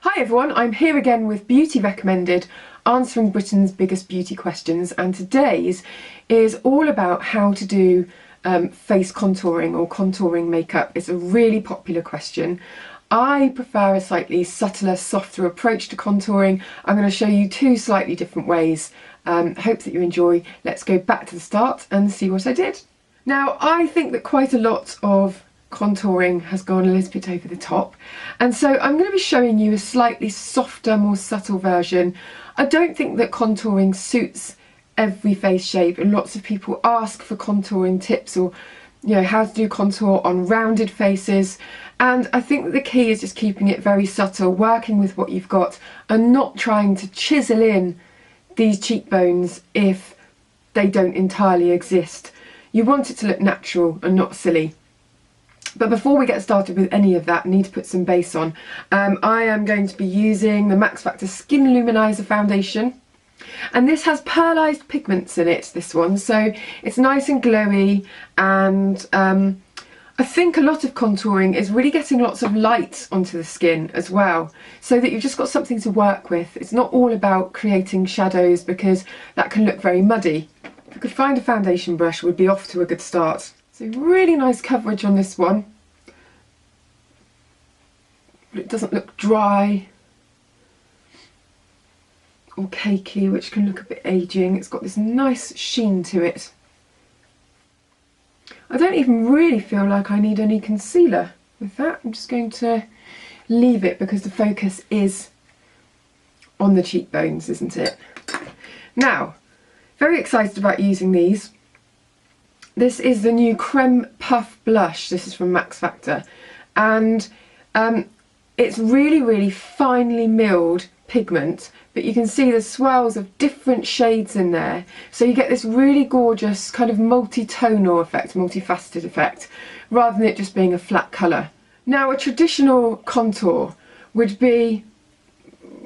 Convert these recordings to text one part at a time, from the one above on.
Hi everyone, I'm here again with Beauty Recommended, answering Britain's biggest beauty questions, and today's is all about how to do face contouring or contouring makeup. It's a really popular question. I prefer a slightly subtler, softer approach to contouring. I'm going to show you two slightly different ways. Hope that you enjoy. Let's go back to the start and see what I did. Now, I think that quite a lot of contouring has gone a little bit over the top, and so I'm going to be showing you a slightly softer, more subtle version. I don't think that contouring suits every face shape, and lots of people ask for contouring tips, or how to do contour on rounded faces, and I think that the key is just keeping it very subtle, working with what you've got and not trying to chisel in these cheekbones if they don't entirely exist. You want it to look natural and not silly. But before we get started with any of that, I need to put some base on. I am going to be using the Max Factor Skin Luminizer Foundation. And this has pearlized pigments in it, this one. So it's nice and glowy, and I think a lot of contouring is really getting lots of light onto the skin as well, so that you've just got something to work with. It's not all about creating shadows, because that can look very muddy. If you could find a foundation brush, we'd be off to a good start. So really nice coverage on this one. But it doesn't look dry or cakey, which can look a bit aging. It's got this nice sheen to it. I don't even really feel like I need any concealer with that. I'm just going to leave it because the focus is on the cheekbones, isn't it? Now, very excited about using these. This is the new Creme Puff Blush. This is from Max Factor, and it's really finely milled pigment, but you can see the swirls of different shades in there, so you get this really gorgeous kind of multi-tonal effect, multifaceted effect, rather than it just being a flat colour. Now, a traditional contour would be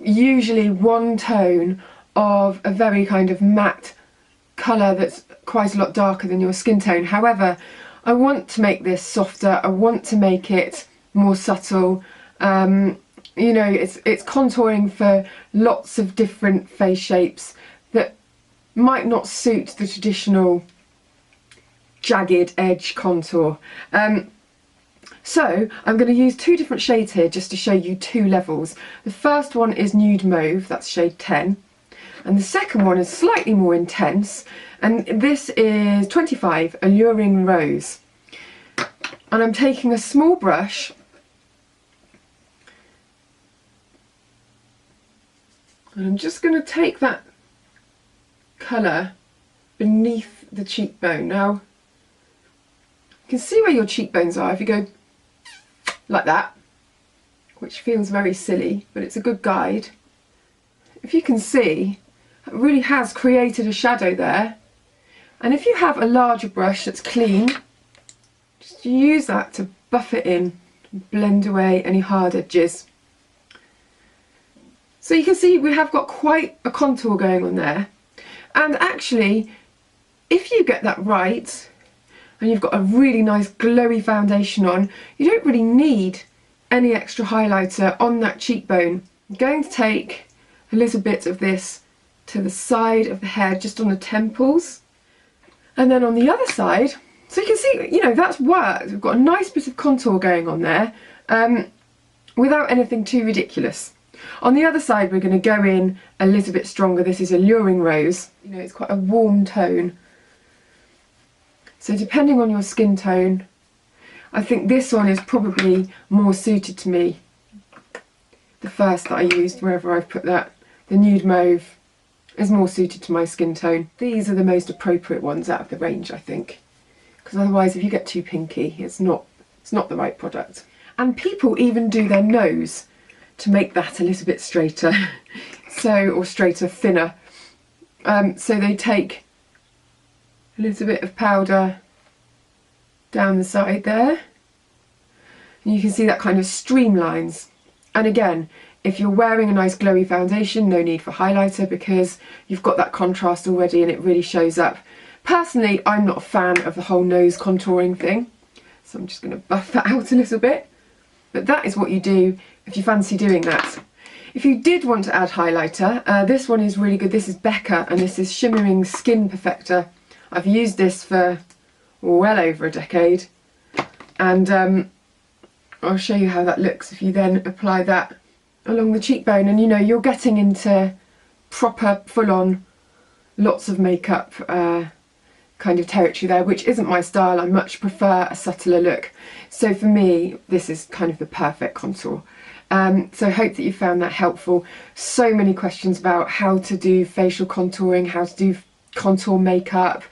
usually one tone of a very kind of matte colour that's quite a lot darker than your skin tone. However, I want to make this softer, I want to make it more subtle. It's contouring for lots of different face shapes that might not suit the traditional jagged edge contour. So I'm going to use two different shades here just to show you two levels. The first one is Nude Mauve, that's shade 10. And the second one is slightly more intense, and this is 25, Alluring Rose. And I'm taking a small brush and I'm just going to take that colour beneath the cheekbone. Now, you can see where your cheekbones are if you go like that, which feels very silly, but it's a good guide. If you can see, it really has created a shadow there. And if you have a larger brush that's clean, just use that to buff it in and blend away any hard edges. So you can see we have got quite a contour going on there. And actually, if you get that right, and you've got a really nice glowy foundation on, you don't really need any extra highlighter on that cheekbone. I'm going to take a little bit of this to the side of the head, just on the temples, and then on the other side, so you can see, that's worked. We've got a nice bit of contour going on there, without anything too ridiculous. On the other side, we're going to go in a little bit stronger. This is Alluring Rose. It's quite a warm tone. So depending on your skin tone, I think this one is probably more suited to me. The first that I used, wherever I've put that, the Nude Mauve, is more suited to my skin tone. These are the most appropriate ones out of the range, I think, because otherwise if you get too pinky, it's not the right product. And people even do their nose to make that a little bit straighter, or straighter, thinner. So they take a little bit of powder down the side there, and you can see that kind of streamlines. And again, if you're wearing a nice glowy foundation, no need for highlighter because you've got that contrast already and it really shows up. Personally, I'm not a fan of the whole nose contouring thing, so I'm just going to buff that out a little bit. But that is what you do if you fancy doing that. If you did want to add highlighter, this one is really good. This is Becca, and this is Shimmering Skin Perfector. I've used this for well over a decade, and I'll show you how that looks if you then apply that along the cheekbone, and you know, you're getting into proper full-on lots of makeup kind of territory there, which isn't my style. I much prefer a subtler look, so for me this is kind of the perfect contour. So I hope that you found that helpful. So many questions about how to do facial contouring, how to do contour makeup.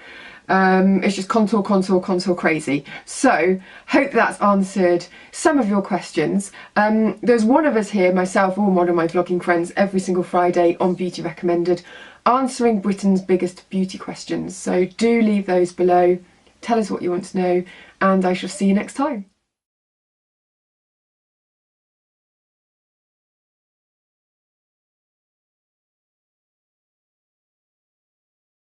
It's just contour, contour, contour crazy. So hope that's answered some of your questions. There's one of us here, myself or one of my vlogging friends, every single Friday on Beauty Recommended, answering Britain's biggest beauty questions. So do leave those below, tell us what you want to know, and I shall see you next time.